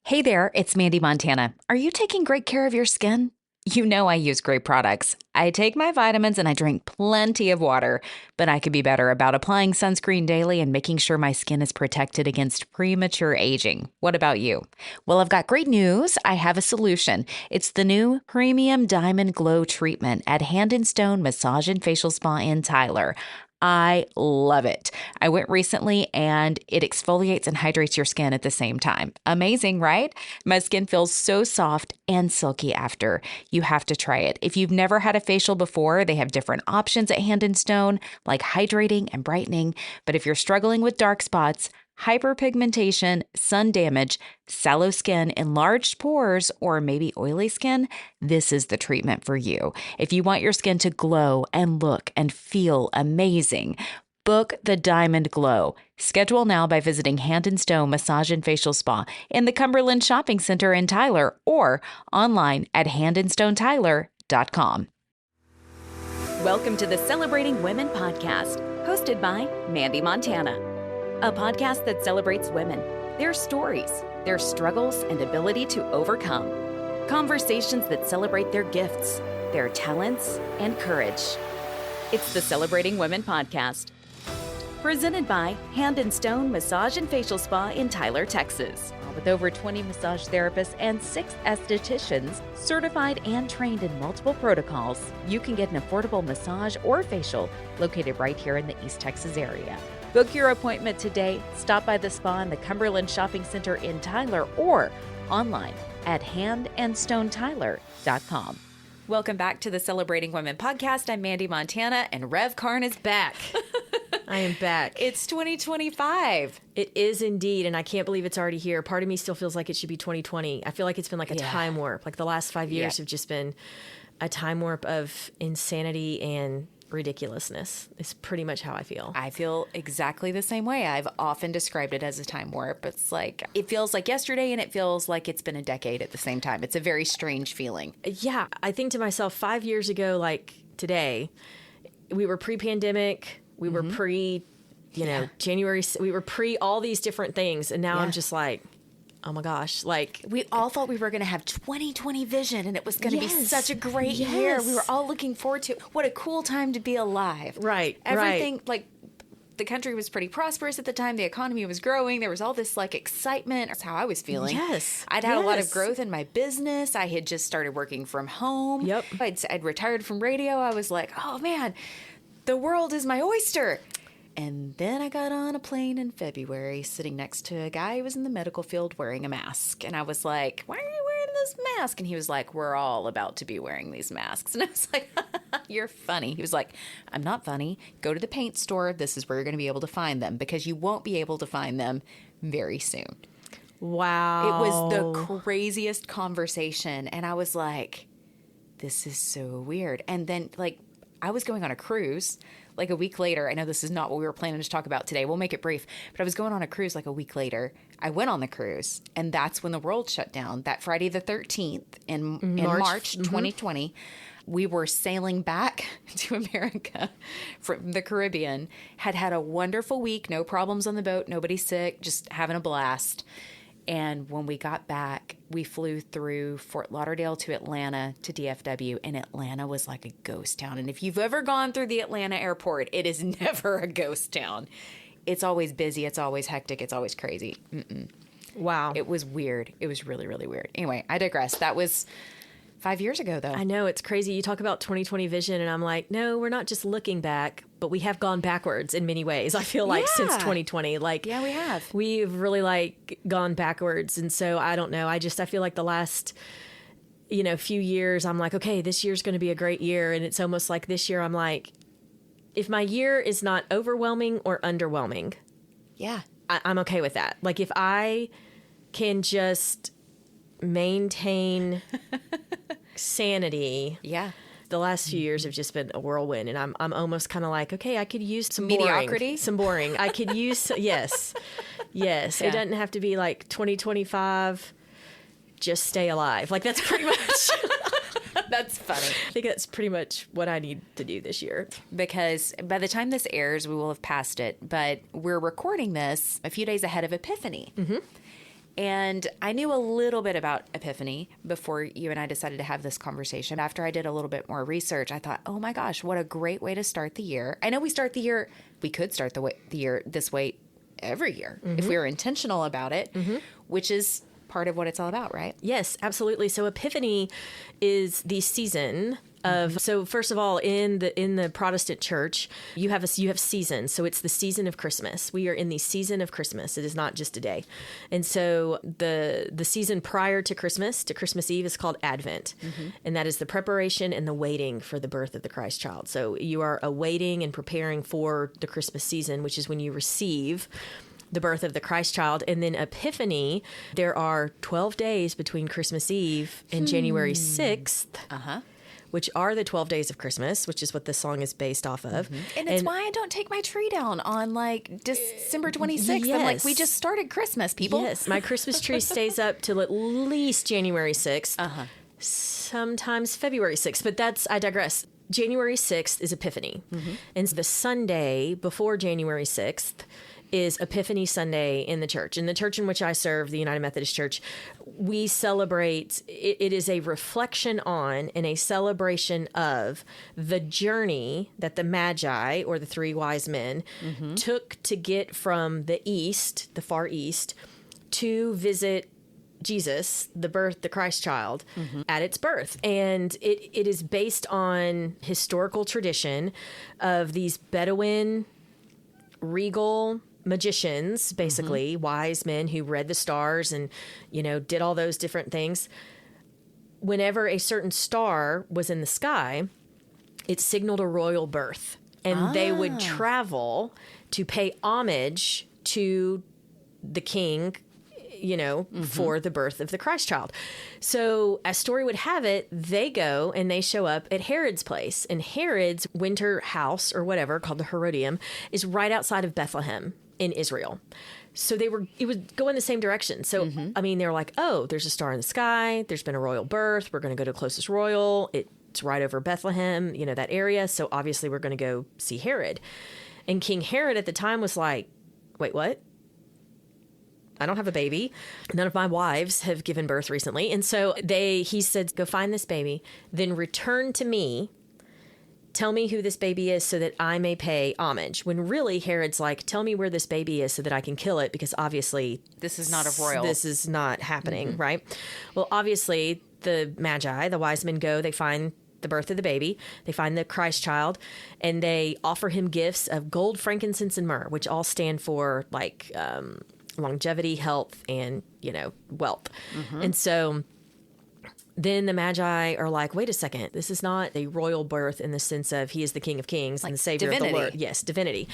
Hey there, it's Mandee Montana. Are you taking great care of your skin? You know I use great products. I take my vitamins and I drink plenty of water, but I could be better about applying sunscreen daily and making sure my skin is protected against premature aging. What about you? Well, I've got great news. I have a solution. It's the new Premium Diamond Glow Treatment at Hand & Stone Massage and Facial Spa in Tyler. I love it. I went recently and it exfoliates and hydrates your skin at the same time. Amazing, right? My skin feels so soft and silky after. You have to try it. If you've never had a facial before, they have different options at Hand & Stone, like hydrating and brightening. But if you're struggling with dark spots, hyperpigmentation, sun damage, sallow skin, enlarged pores, or maybe oily skin, this is the treatment for you. If you want your skin to glow and look and feel amazing, book the Diamond Glow. Schedule now by visiting Hand & Stone Massage and Facial Spa in the Cumberland Shopping Center in Tyler or online at handandstonetyler.com. Welcome to the Celebrating Women podcast, hosted by Mandee Montana. A podcast that celebrates women, their stories, their struggles, and ability to overcome. Conversations that celebrate their gifts, their talents, and courage. It's the Celebrating Women podcast. Presented by Hand & Stone Massage and Facial Spa in Tyler, Texas. With over 20 massage therapists and 6 estheticians, certified and trained in multiple protocols, you can get an affordable massage or facial located right here in the East Texas area. Book your appointment today. Stop by the spa in the Cumberland Shopping Center in Tyler or online at handandstonetyler.com. Welcome back to the Celebrating Women podcast. I'm Mandee Montana, and RevKarn is back. I am back. It's 2025. It is indeed, and I can't believe it's already here. Part of me still feels like it should be 2020. I feel like it's been like a time warp. Like the last 5 years have just been a time warp of insanity and ridiculousness. It's pretty much how I feel. I feel exactly the same way. I've often described it as a time warp. It's like, it feels like yesterday and it feels like it's been a decade at the same time. It's a very strange feeling. Yeah. I think to myself, 5 years ago, like today, we were pre-pandemic. We were pre, January. We were pre all these different things. And now I'm just like, oh my gosh, like we all thought we were going to have 2020 vision and it was going to be such a great year. We were all looking forward to it. What a cool time to be alive. Right. Everything, like the country was pretty prosperous at the time. The economy was growing. There was all this like excitement. That's how I was feeling. Yes. I'd had a lot of growth in my business. I had just started working from home. Yep. I'd retired from radio. I was like, oh man, the world is my oyster. And then I got on a plane in February sitting next to a guy who was in the medical field wearing a mask. And I was like, why are you wearing this mask? And he was like, we're all about to be wearing these masks. And I was like, you're funny. He was like, I'm not funny. Go to the paint store. This is where you're going to be able to find them because you won't be able to find them very soon. Wow. It was the craziest conversation. And I was like, this is so weird. And then like I was going on a cruise like a week later. I know this is not what we were planning to talk about today. We'll make it brief. But I was going on a cruise like a week later. I went on the cruise, and that's when the world shut down. That Friday the 13th in March 2020, we were sailing back to America from the Caribbean, had a wonderful week, no problems on the boat, nobody sick, just having a blast. And when we got back, we flew through Fort Lauderdale to Atlanta to DFW, and Atlanta was like a ghost town. And if you've ever gone through the Atlanta airport, it is never a ghost town. It's always busy. It's always hectic. It's always crazy. Wow. It was weird. It was really, really weird. Anyway, I digress. That was 5 years ago, though. I know, it's crazy. You talk about 2020 vision, and I'm like, no, we're not just looking back, but we have gone backwards in many ways. I feel like since 2020, like we have. We've really like gone backwards, and so I don't know. I feel like the last few years, I'm like, okay, this year's going to be a great year, and it's almost like this year, I'm like, if my year is not overwhelming or underwhelming, I'm okay with that. Like if I can just maintain sanity. Yeah. The last few years have just been a whirlwind, and I'm almost kind of like, okay, I could use some mediocrity. Some boring. I could use yes. Yeah. It doesn't have to be like 2025. Just stay alive. Like that's pretty much. That's funny. I think that's pretty much what I need to do this year. Because by the time this airs, we will have passed it. But we're recording this a few days ahead of Epiphany. And I knew a little bit about Epiphany before you and I decided to have this conversation. After I did a little bit more research, I thought, oh my gosh, what a great way to start the year. I know we could start the year this way every year if we were intentional about it, which is part of what it's all about, right? Yes, absolutely. So Epiphany is the season of, so first of all, in the Protestant church, you have seasons. So it's the season of Christmas. We are in the season of Christmas. It is not just a day. And so the season prior to Christmas Eve is called Advent. And that is the preparation and the waiting for the birth of the Christ child. So you are awaiting and preparing for the Christmas season, which is when you receive the birth of the Christ child. And then Epiphany, there are 12 days between Christmas Eve and January 6th, which are the 12 days of Christmas, which is what this song is based off of. And it's why I don't take my tree down on like December 26th. Yes. I'm like, we just started Christmas, people. Yes, my Christmas tree stays up till at least January 6th, sometimes February 6th, but I digress. January 6th is Epiphany. And the Sunday before January 6th is Epiphany Sunday in the church. In the church in which I serve, the United Methodist Church, we celebrate, it is a reflection on and a celebration of the journey that the Magi, or the three wise men, took to get from the east, the far east, to visit Jesus, the Christ child, at its birth. And it is based on historical tradition of these Bedouin regal magicians, basically wise men who read the stars and, did all those different things. Whenever a certain star was in the sky, it signaled a royal birth, and they would travel to pay homage to the king, for the birth of the Christ child. So as story would have it, they go and they show up at Herod's place, and Herod's winter house, or whatever, called the Herodium, is right outside of Bethlehem in Israel. So it would go in the same direction. So, they were like, oh, there's a star in the sky. There's been a royal birth. We're going to go to the closest royal. It's right over Bethlehem, that area. So obviously we're going to go see Herod. And King Herod at the time was like, wait, what? I don't have a baby. None of my wives have given birth recently. And so he said, go find this baby, then return to me. Tell me who this baby is so that I may pay homage. When really Herod's like, tell me where this baby is so that I can kill it, because obviously this is not a royal. This is not happening, right? Well, obviously the Magi, the wise men, go, they find the birth of the baby, they find the Christ child, and they offer him gifts of gold, frankincense, and myrrh, which all stand for like longevity, health, and, wealth. And so then the Magi are like, wait a second, this is not a royal birth in the sense of he is the King of Kings and the Savior of the world. Yes, divinity.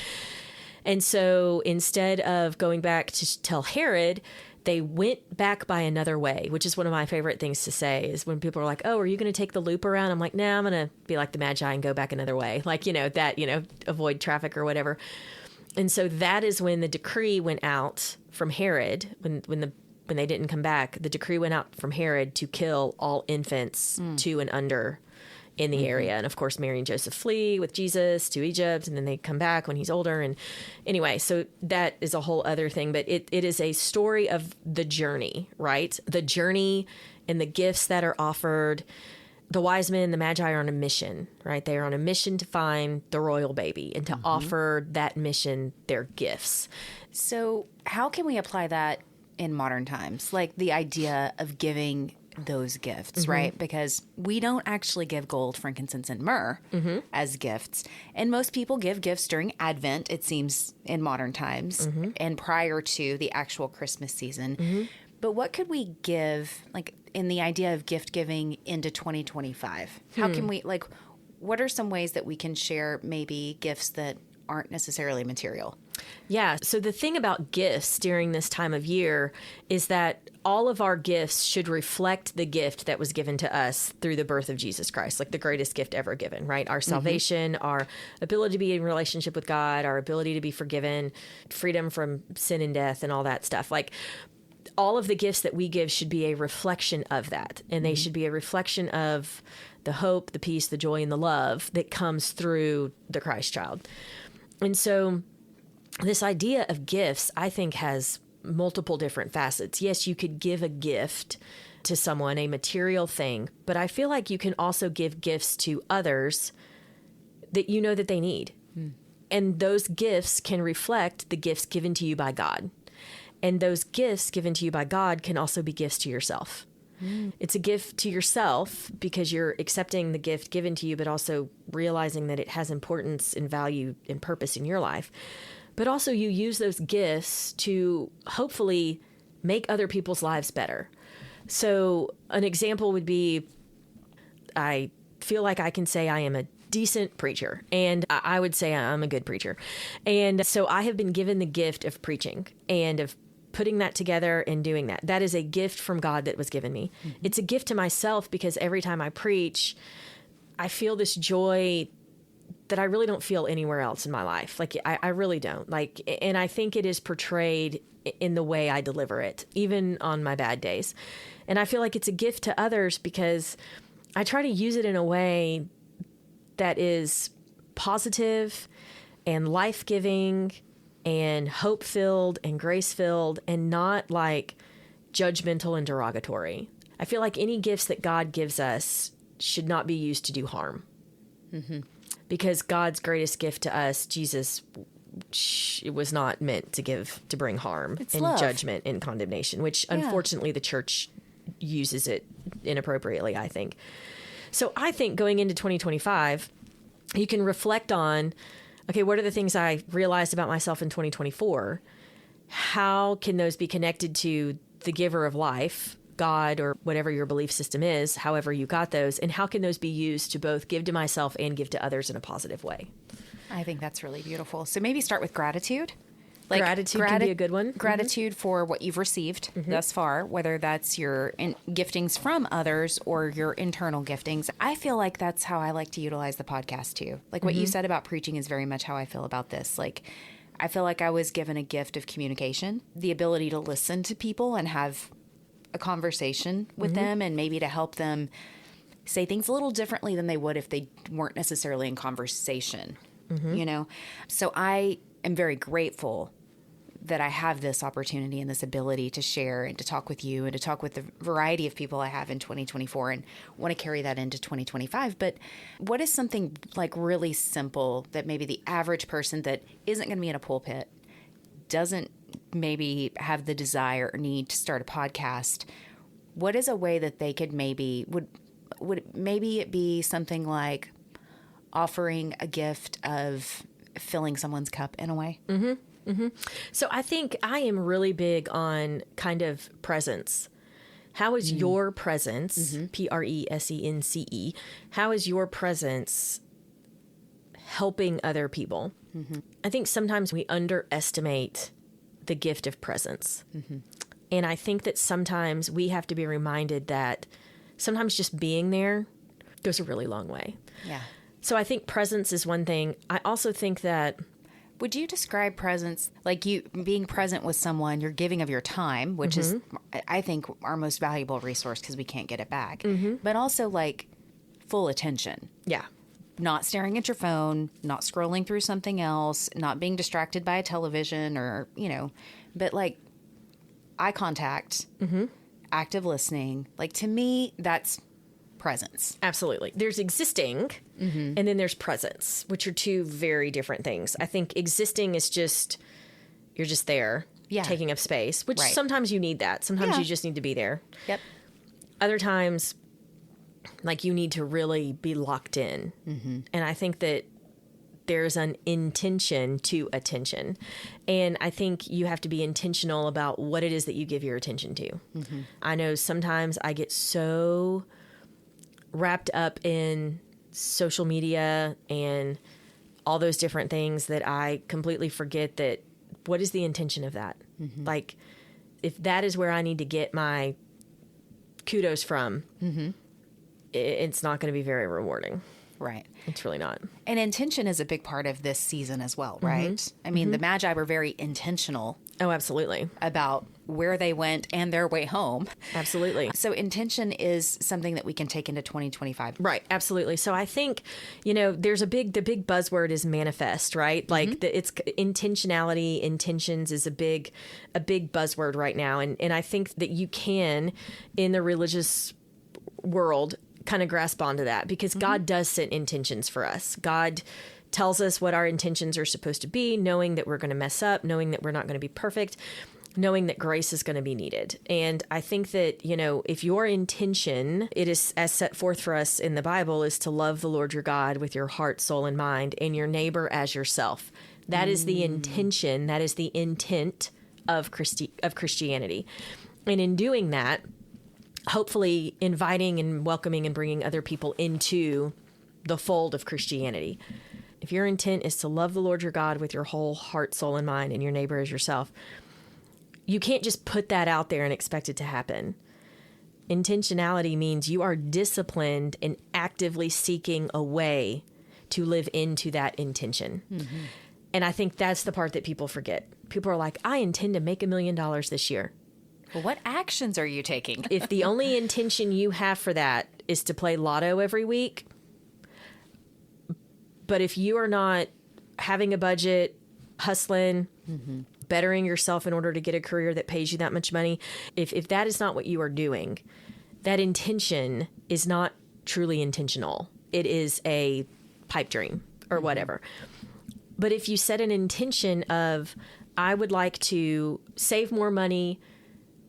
And so instead of going back to tell Herod, they went back by another way, which is one of my favorite things to say, is when people are like, oh, are you going to take the loop around? I'm like, nah, I'm going to be like the Magi and go back another way. Like, avoid traffic or whatever. And so that is when the decree went out from Herod, when they didn't come back, the decree went out from Herod to kill all infants 2 and under in the area. And of course, Mary and Joseph flee with Jesus to Egypt, and then they come back when he's older. And anyway, so that is a whole other thing. But it is a story of the journey, right? The journey and the gifts that are offered. The wise men, the Magi, are on a mission, right? They are on a mission to find the royal baby and to offer that mission their gifts. So how can we apply that in modern times? Like the idea of giving those gifts, right? Because we don't actually give gold, frankincense, and myrrh as gifts. And most people give gifts during Advent, it seems, in modern times, and prior to the actual Christmas season. But what could we give, like, in the idea of gift giving into 2025? How can we, like, what are some ways that we can share maybe gifts that aren't necessarily material? Yeah. So the thing about gifts during this time of year is that all of our gifts should reflect the gift that was given to us through the birth of Jesus Christ, like the greatest gift ever given, right? Our salvation, our ability to be in relationship with God, our ability to be forgiven, freedom from sin and death, and all that stuff. Like, all of the gifts that we give should be a reflection of that. And they should be a reflection of the hope, the peace, the joy, and the love that comes through the Christ child. And so this idea of gifts, I think, has multiple different facets. Yes, you could give a gift to someone, a material thing, but I feel like you can also give gifts to others that you know that they need. And those gifts can reflect the gifts given to you by God. And those gifts given to you by God can also be gifts to yourself. It's a gift to yourself because you're accepting the gift given to you, but also realizing that it has importance and value and purpose in your life. But also you use those gifts to hopefully make other people's lives better. So an example would be, I feel like I can say I am a decent preacher, and I would say I'm a good preacher. And so I have been given the gift of preaching and of putting that together and doing that. That is a gift from God that was given me. It's a gift to myself because every time I preach, I feel this joy that I really don't feel anywhere else in my life. Like I really don't. Like, and I think it is portrayed in the way I deliver it, even on my bad days. And I feel like it's a gift to others because I try to use it in a way that is positive and life-giving and hope-filled and grace-filled and not like judgmental and derogatory. I feel like any gifts that God gives us should not be used to do harm. Because God's greatest gift to us, Jesus, it was not meant to bring harm and love. Judgment and condemnation, which unfortunately the church uses it inappropriately, I think. So I think going into 2025, you can reflect on, okay, what are the things I realized about myself in 2024? How can those be connected to the giver of life, God, or whatever your belief system is, however you got those, and how can those be used to both give to myself and give to others in a positive way? I think that's really beautiful. So maybe start with gratitude. Like Gratitude can be a good one. Gratitude for what you've received thus far, whether that's your giftings from others or your internal giftings. I feel like that's how I like to utilize the podcast too. Like what you said about preaching is very much how I feel about this. Like I feel like I was given a gift of communication, the ability to listen to people and have a conversation with them and maybe to help them say things a little differently than they would if they weren't necessarily in conversation, you know? So I am very grateful that I have this opportunity and this ability to share and to talk with you and to talk with the variety of people I have in 2024 and want to carry that into 2025. But what is something like really simple that maybe the average person that isn't going to be in a pulpit, doesn't maybe have the desire or need to start a podcast, what is a way that they could maybe, would maybe it be something like offering a gift of filling someone's cup in a way? So I think I am really big on kind of presence. How is your presence, Presence, how is your presence helping other people? I think sometimes we underestimate the gift of presence. And I think that sometimes we have to be reminded that sometimes just being there goes a really long way. Yeah. So I think presence is one thing. I also think that... Would you describe presence like you being present with someone, you're giving of your time, which is, I think, our most valuable resource because we can't get it back, but also like full attention. Yeah. Not staring at your phone, not scrolling through something else, not being distracted by a television or, you know, but like eye contact, active listening. Like to me, that's presence. Absolutely. There's existing and then there's presence, which are two very different things. I think existing is just, you're just there, taking up space, which sometimes you need that. Sometimes you just need to be there. Yep. Other times, like you need to really be locked in. And I think that there's an intention to attention. And I think you have to be intentional about what it is that you give your attention to. I know sometimes I get so wrapped up in social media and all those different things that I completely forget that what is the intention of that? Like if that is where I need to get my kudos from, it's not going to be very rewarding. Right. It's really not. And intention is a big part of this season as well, right? I mean, the Magi were very intentional Oh, absolutely. about where they went and their way home. Absolutely. So intention is something that we can take into 2025. Right. Absolutely. So I think, there's the big buzzword is manifest, right? Like it's intentionality, intentions is a big buzzword right now. And I think that you can, in the religious world, kind of grasp onto that because God does set intentions for us. God tells us what our intentions are supposed to be, knowing that we're going to mess up, knowing that we're not going to be perfect, knowing that grace is going to be needed. And I think that, if your intention, it is as set forth for us in the Bible, is to love the Lord your God with your heart, soul, and mind, and your neighbor as yourself. That is the intention. That is the intent of Christianity. And in doing that, hopefully inviting and welcoming and bringing other people into the fold of Christianity. If your intent is to love the Lord your God with your whole heart, soul, and mind, and your neighbor as yourself, you can't just put that out there and expect it to happen. Intentionality means you are disciplined and actively seeking a way to live into that intention. Mm-hmm. And I think that's the part that people forget. People are like, I intend to make $1 million this year. Well, what actions are you taking? If the only intention you have for that is to play lotto every week, but if you are not having a budget, hustling, bettering yourself in order to get a career that pays you that much money, if that is not what you are doing, that intention is not truly intentional. It is a pipe dream or whatever. But if you set an intention of, I would like to save more money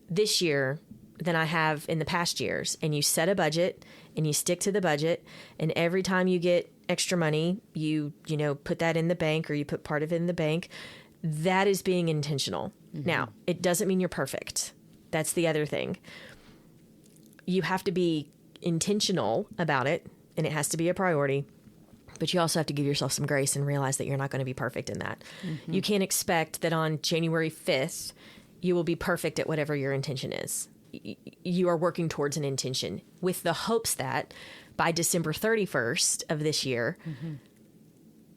this year than I have in the past years, and you set a budget and you stick to the budget, and every time you get extra money, you put that in the bank, or you put part of it in the bank, that is being intentional. Now, it doesn't mean you're perfect. That's the other thing. You have to be intentional about it, and it has to be a priority, but you also have to give yourself some grace and realize that you're not going to be perfect in that. You can't expect that on January 5th, you will be perfect at whatever your intention is. You are working towards an intention with the hopes that by December 31st of this year,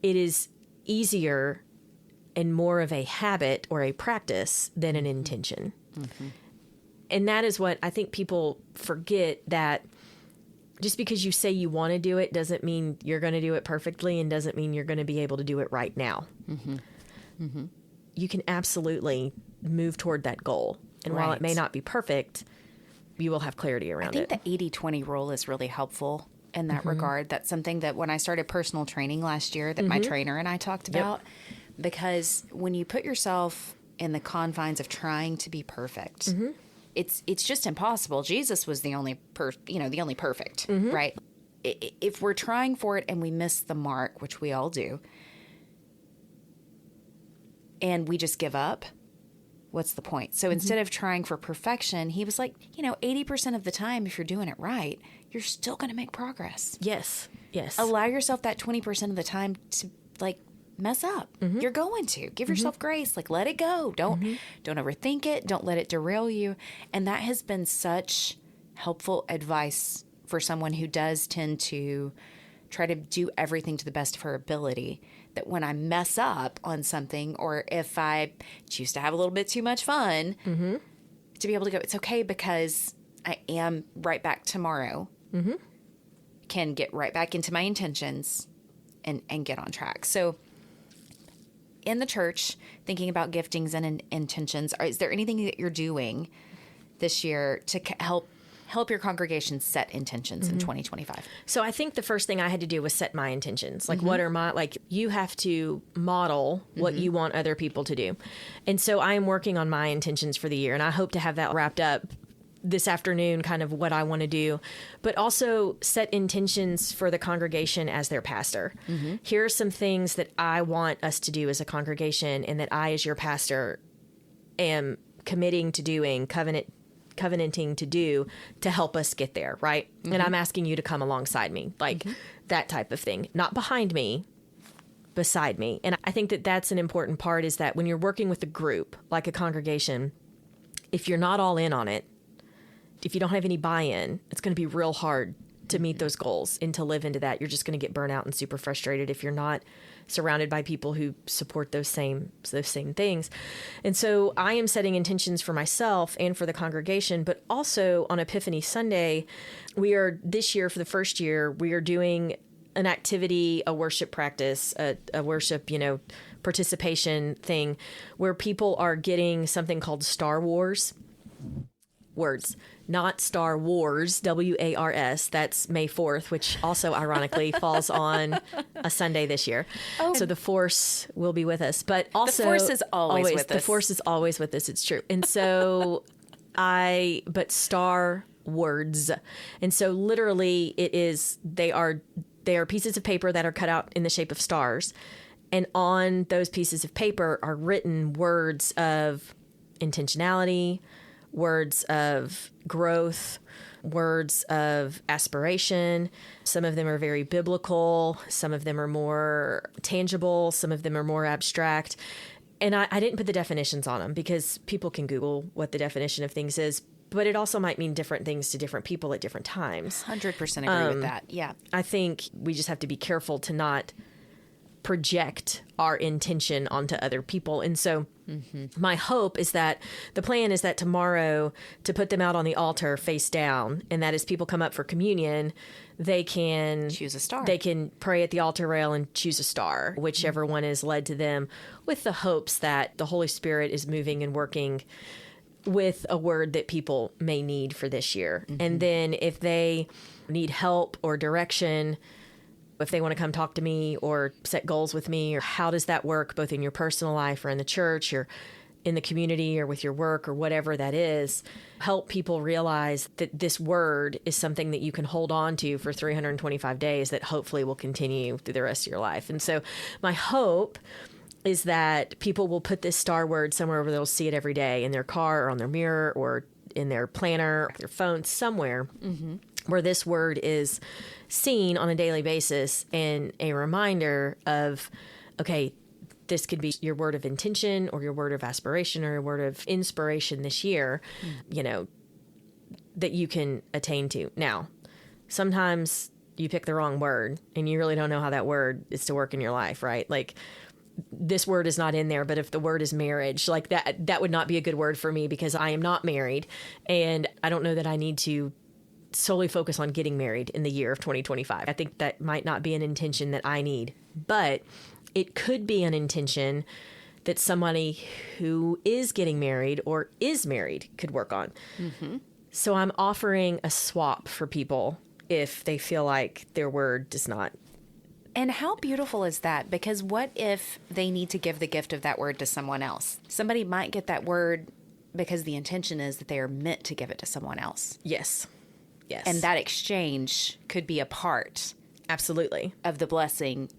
it is easier and more of a habit or a practice than an intention. And that is what I think people forget, that just because you say you want to do it doesn't mean you're going to do it perfectly, and doesn't mean you're going to be able to do it right now. You can absolutely move toward that goal. And while it may not be perfect, you will have clarity around it. I think the 80-20 rule is really helpful in that regard. That's something that when I started personal training last year that my trainer and I talked about, because when you put yourself in the confines of trying to be perfect, it's just impossible. Jesus was the only perfect, right? If we're trying for it and we miss the mark, which we all do, and we just give up, what's the point? So instead of trying for perfection, he was like, 80% of the time, if you're doing it right, you're still going to make progress. Yes. Allow yourself that 20% of the time to mess up. You're going to give yourself grace. Let it go. Don't overthink it. Don't let it derail you. And that has been such helpful advice for someone who does tend to try to do everything to the best of her ability, that when I mess up on something, or if I choose to have a little bit too much fun, to be able to go, it's okay, because I am right back tomorrow, can get right back into my intentions and get on track. So in the church, thinking about giftings and intentions, is there anything that you're doing this year to help your congregation set intentions in 2025? So I think the first thing I had to do was set my intentions. What are my, you have to model what you want other people to do. And so I am working on my intentions for the year, and I hope to have that wrapped up this afternoon, kind of what I want to do, but also set intentions for the congregation as their pastor. Here are some things that I want us to do as a congregation, and that I, as your pastor, am committing to doing, covenanting to do to help us get there, right? And I'm asking you to come alongside me, that type of thing. Not behind me, beside me. And I think that that's an important part, is that when you're working with a group, like a congregation, if you're not all in on it, if you don't have any buy-in, it's going to be real hard to meet those goals and to live into that. You're just going to get burnt out and super frustrated if you're not surrounded by people who support those same things. And so I am setting intentions for myself and for the congregation, but also on Epiphany Sunday, we are this year, for the first year, we are doing an activity, a worship practice, a worship, participation thing where people are getting something called Star Wars words, not Star Wars, WARS. That's May 4th, which also ironically falls on a Sunday this year. Oh. So the Force will be with us, but also the Force is always with us. The Force is always with us. It's true. And so but Star Words. And so literally they are pieces of paper that are cut out in the shape of stars. And on those pieces of paper are written words of intentionality, words of growth, words of aspiration. Some of them are very biblical. Some of them are more tangible. Some of them are more abstract. And I didn't put the definitions on them because people can Google what the definition of things is, but it also might mean different things to different people at different times. 100% agree with that. Yeah. I think we just have to be careful to not project our intention onto other people. And so my hope is that the plan is that tomorrow to put them out on the altar face down, and that as people come up for communion, they can choose a star. They can pray at the altar rail and choose a star, whichever one is led to them, with the hopes that the Holy Spirit is moving and working with a word that people may need for this year. And then if they need help or direction, if they want to come talk to me or set goals with me, or how does that work both in your personal life or in the church or in the community or with your work or whatever that is, help people realize that this word is something that you can hold on to for 325 days that hopefully will continue through the rest of your life. And so my hope is that people will put this star word somewhere where they'll see it every day in their car or on their mirror or in their planner, or their phone, somewhere where this word is seen on a daily basis and a reminder of, okay, this could be your word of intention or your word of aspiration or your word of inspiration this year, that you can attain to. Now, sometimes you pick the wrong word and you really don't know how that word is to work in your life, right? Like, this word is not in there, but if the word is marriage, like that would not be a good word for me because I am not married. And I don't know that I need to solely focus on getting married in the year of 2025. I think that might not be an intention that I need, but it could be an intention that somebody who is getting married or is married could work on. So I'm offering a swap for people if they feel like their word does not. And how beautiful is that? Because what if they need to give the gift of that word to someone else? Somebody might get that word because the intention is that they are meant to give it to someone else. Yes. And that exchange could be a part. Absolutely. Of the blessing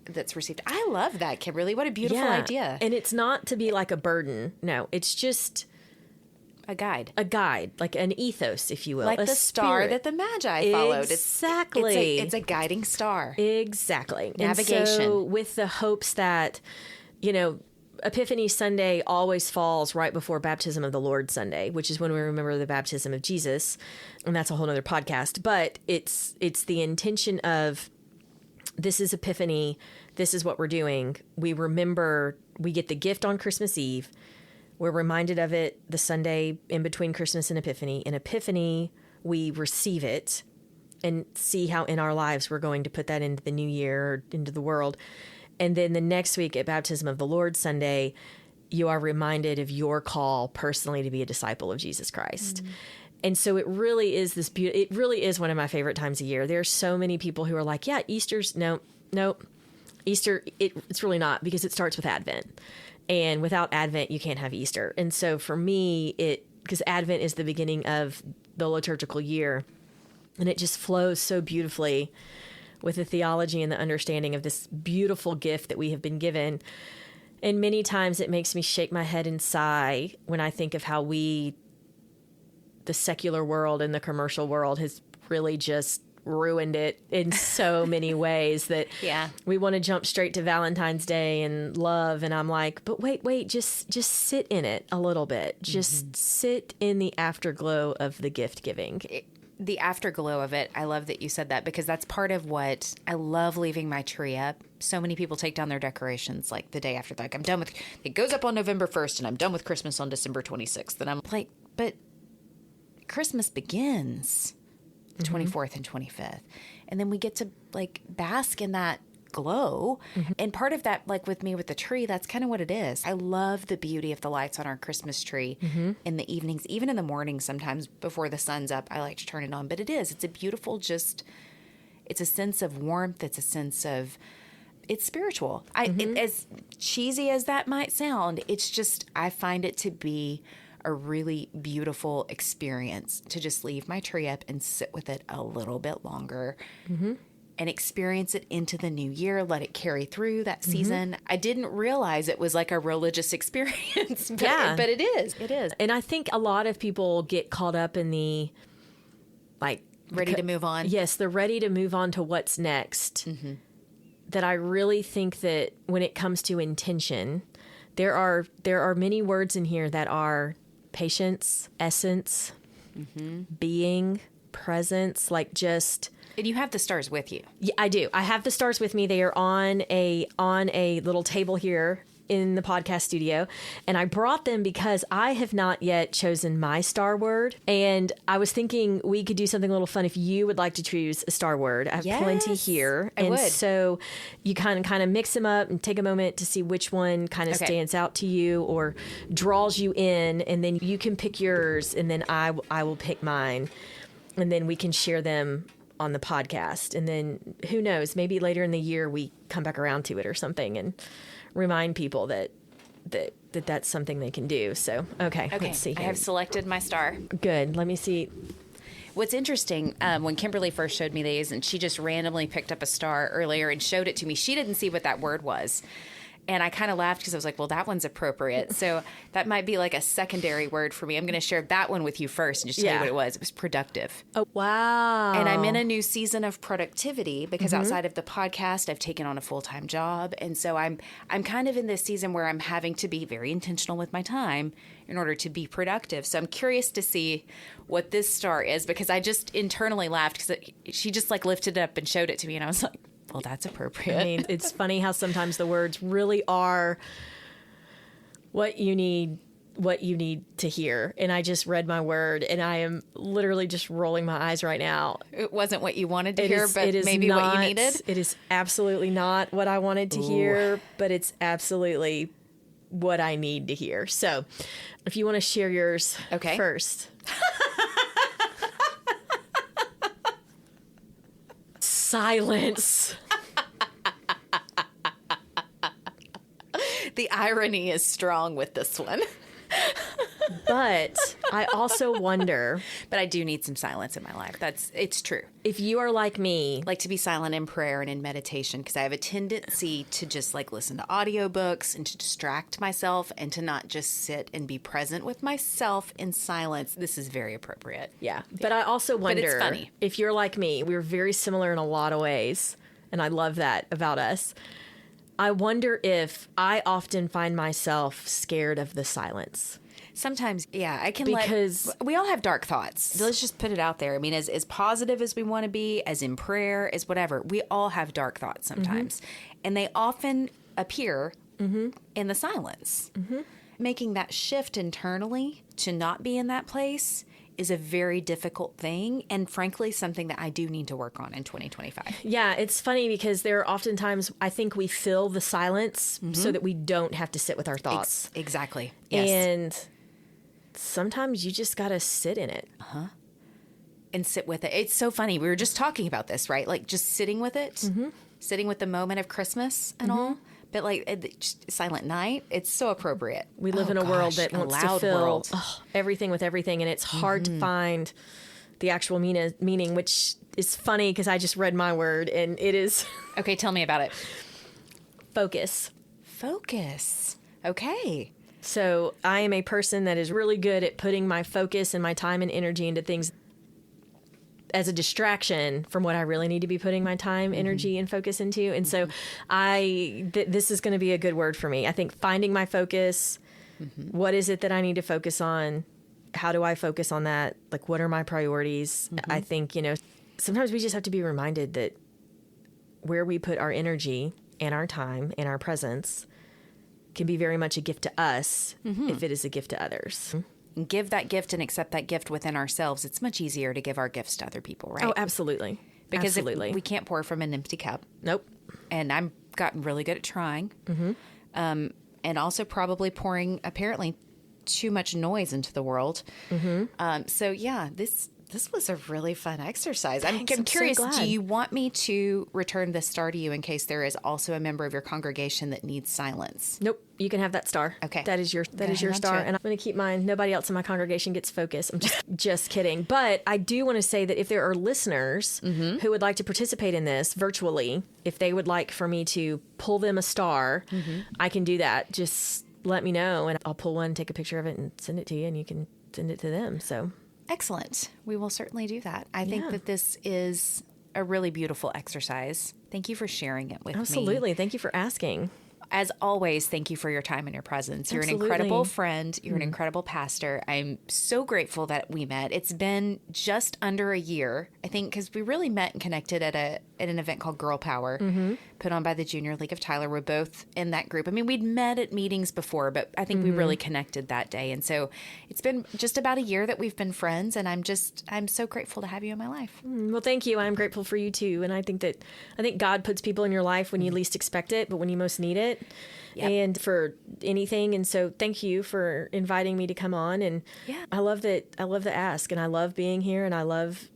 that's received. I love that, Kimberly. What a beautiful idea. And it's not to be like a burden. No, it's just a guide, like an ethos, if you will. Like the star that the Magi followed. Exactly. It's a guiding star. Exactly. Navigation. And so with the hopes that, Epiphany Sunday always falls right before Baptism of the Lord Sunday, which is when we remember the baptism of Jesus. And that's a whole other podcast. But it's the intention of, this is Epiphany. This is what we're doing. We remember, we get the gift on Christmas Eve. We're reminded of it the Sunday in between Christmas and Epiphany. In Epiphany, we receive it and see how in our lives we're going to put that into the new year, or into the world. And then the next week at Baptism of the Lord Sunday, you are reminded of your call personally to be a disciple of Jesus Christ. And so it really is it really is one of my favorite times of year. There are so many people who are like, yeah, Easter's, no, Easter, it's really not, because it starts with Advent. And without Advent, you can't have Easter. And so for me, because Advent is the beginning of the liturgical year, and it just flows so beautifully with the theology and the understanding of this beautiful gift that we have been given. And many times it makes me shake my head and sigh when I think of how the secular world and the commercial world has really just ruined it in so many ways that we want to jump straight to Valentine's Day and love. And I'm like, but wait, just sit in it a little bit. Just sit in the afterglow of the gift giving. the afterglow of it, I love that you said that, because that's part of what I love, leaving my tree up. So many people take down their decorations like the day after. Like, I'm done with it, goes up on November 1st and I'm done with Christmas on December 26th. And I'm like, but Christmas begins the 24th and 25th. And then we get to like bask in that glow. And part of that, like with me with the tree, that's kind of what it is. I love the beauty of the lights on our Christmas tree in the evenings, even in the morning. Sometimes before the sun's up, I like to turn it on. But it's a beautiful, it's a sense of warmth. It's a sense of, it's spiritual. As cheesy as that might sound, it's just, I find it to be a really beautiful experience to just leave my tree up and sit with it a little bit longer and experience it into the new year, let it carry through that season. I didn't realize it was like a religious experience, but it is. It is. And I think a lot of people get caught up in the, like... Ready to move on? Yes, they're ready to move on to what's next. That I really think that when it comes to intention, there are many words in here that are patience, essence, being, presence, like just... And you have the stars with you. Yeah, I do. I have the stars with me. They are on a little table here in the podcast studio. And I brought them because I have not yet chosen my star word. And I was thinking we could do something a little fun if you would like to choose a star word. I have plenty here. I would. So you kind of mix them up and take a moment to see which one kind of stands out to you or draws you in. And then you can pick yours and then I will pick mine. And then we can share them on the podcast. And then who knows, maybe later in the year we come back around to it or something and remind people that's something they can do. So, okay, let's see here. I have selected my star. Good. Let me see. What's interesting, when Kimberly first showed me these, and she just randomly picked up a star earlier and showed it to me, she didn't see what that word was. And I kind of laughed because I was like, well, that one's appropriate. So that might be like a secondary word for me. I'm going to share that one with you first and just tell you what it was. It was productive. Oh, wow. And I'm in a new season of productivity because outside of the podcast, I've taken on a full-time job. And so I'm kind of in this season where I'm having to be very intentional with my time in order to be productive. So I'm curious to see what this star is because I just internally laughed because she just like lifted it up and showed it to me. And I was like, well, that's appropriate. I mean, it's funny how sometimes the words really are what you need to hear. And I just read my word and I am literally just rolling my eyes right now. It wasn't what you wanted to hear, but maybe what you needed. It is absolutely not what I wanted to hear, but it's absolutely what I need to hear. So if you want to share yours first. Silence. The irony is strong with this one. But I also wonder. But I do need some silence in my life. It's true. If you are like me. Like to be silent in prayer and in meditation because I have a tendency to just like listen to audiobooks and to distract myself and to not just sit and be present with myself in silence. This is very appropriate. Yeah. But I also wonder it's funny. If you're like me, we're very similar in a lot of ways. And I love that about us. I wonder if I often find myself scared of the silence. Sometimes, yeah, I can because we all have dark thoughts. Let's just put it out there. I mean, as positive as we want to be, as in prayer, as whatever, we all have dark thoughts sometimes. And they often appear in the silence. Making that shift internally to not be in that place is a very difficult thing and frankly something that I do need to work on in 2025. Yeah, it's funny because there are oftentimes I think we fill the silence so that we don't have to sit with our thoughts. Exactly. Yes. And sometimes you just got to sit in it. And sit with it. It's so funny. We were just talking about this, right? Like just sitting with it, sitting with the moment of Christmas and all. But like Silent Night, it's so appropriate. We live in a world that wants to fill everything with everything, and it's hard to find the actual meaning, which is funny because I just read my word, and it is... Okay, tell me about it. Focus. Focus. Okay. So I am a person that is really good at putting my focus and my time and energy into things as a distraction from what I really need to be putting my time, energy, and focus into. And so this is going to be a good word for me. I think finding my focus, what is it that I need to focus on, how do I focus on that? Like, what are my priorities? I think, sometimes we just have to be reminded that where we put our energy and our time and our presence can be very much a gift to us if it is a gift to others. Give that gift and accept that gift within ourselves. It's much easier to give our gifts to other people, right? Oh, absolutely. Because absolutely. we can't pour from an empty cup. Nope. And I've gotten really good at trying. And also probably pouring, apparently, too much noise into the world. So, yeah, this was a really fun exercise. Thanks, I'm curious, so glad. do you want me to return this star to you in case there is also a member of your congregation that needs silence? Nope. You can have that star. Okay. That is your hang star. on to it. And I'm going to keep mine. Nobody else in my congregation gets focus. I'm just kidding. But I do want to say that if there are listeners who would like to participate in this virtually, if they would like for me to pull them a star, I can do that. Just let me know and I'll pull one, take a picture of it and send it to you and you can send it to them. So Excellent. We will certainly do that. I think Yeah. that this is a really beautiful exercise. Thank you for sharing it with me. absolutely. Thank you for asking. As always, thank you for your time and your presence. You're Absolutely. an incredible friend. You're an incredible pastor. I'm so grateful that we met. It's been just under a year, I think, because we really met and connected at an event called Girl Power, put on by the Junior League of Tyler. We're both in that group. I mean, we'd met at meetings before, but I think we really connected that day. And so it's been just about a year that we've been friends, and I'm so grateful to have you in my life. Well, thank you. I'm grateful for you too. And I think God puts people in your life when you least expect it, but when you most need it. Yep. And for anything. And so thank you for inviting me to come on. And Yeah. I love the ask, and I love being here, and I love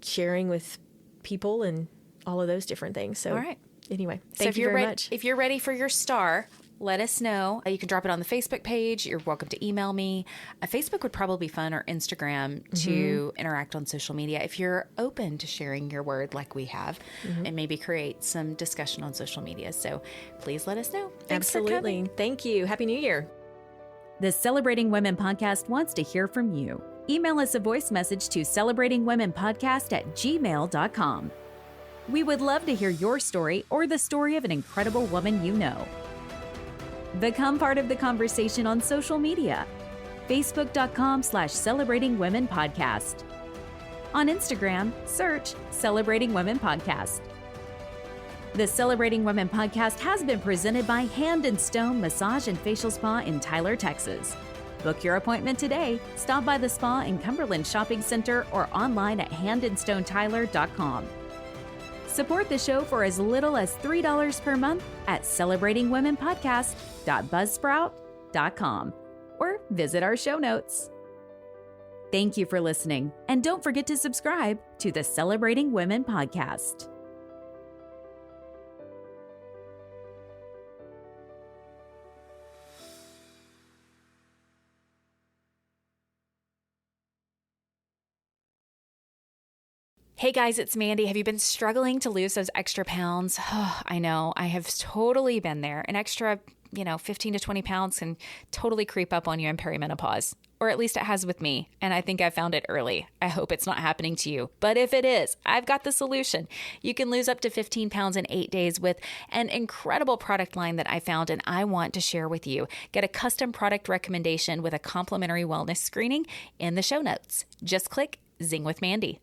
sharing with people and all of those different things. So All right. Anyway, So thank you very much. If you're ready for your star, let us know. You can drop it on the Facebook page. You're welcome to email me. Facebook would probably be fun, or Instagram, to interact on social media. If you're open to sharing your word like we have, and maybe create some discussion on social media. So please let us know. Thanks for coming. Absolutely. Thank you. Happy New Year. The Celebrating Women podcast wants to hear from you. Email us a voice message to celebratingwomenpodcast@gmail.com. We would love to hear your story or the story of an incredible woman you know. Become part of the conversation on social media. Facebook.com/celebratingwomenpodcast. On Instagram, search Celebrating Women Podcast. The Celebrating Women podcast has been presented by Hand and Stone Massage and Facial Spa in Tyler, Texas. Book your appointment today. Stop by the spa in Cumberland Shopping Center or online at handandstonetyler.com. Support the show for as little as $3 per month at celebratingwomenpodcast.buzzsprout.com or visit our show notes. Thank you for listening, and don't forget to subscribe to the Celebrating Women podcast. Hey guys, it's Mandee. Have you been struggling to lose those extra pounds? Oh, I know. I have totally been there. An extra, 15 to 20 pounds can totally creep up on you in perimenopause. Or at least it has with me. And I think I found it early. I hope it's not happening to you. But if it is, I've got the solution. You can lose up to 15 pounds in 8 days with an incredible product line that I found and I want to share with you. Get a custom product recommendation with a complimentary wellness screening in the show notes. Just click Zing with Mandee.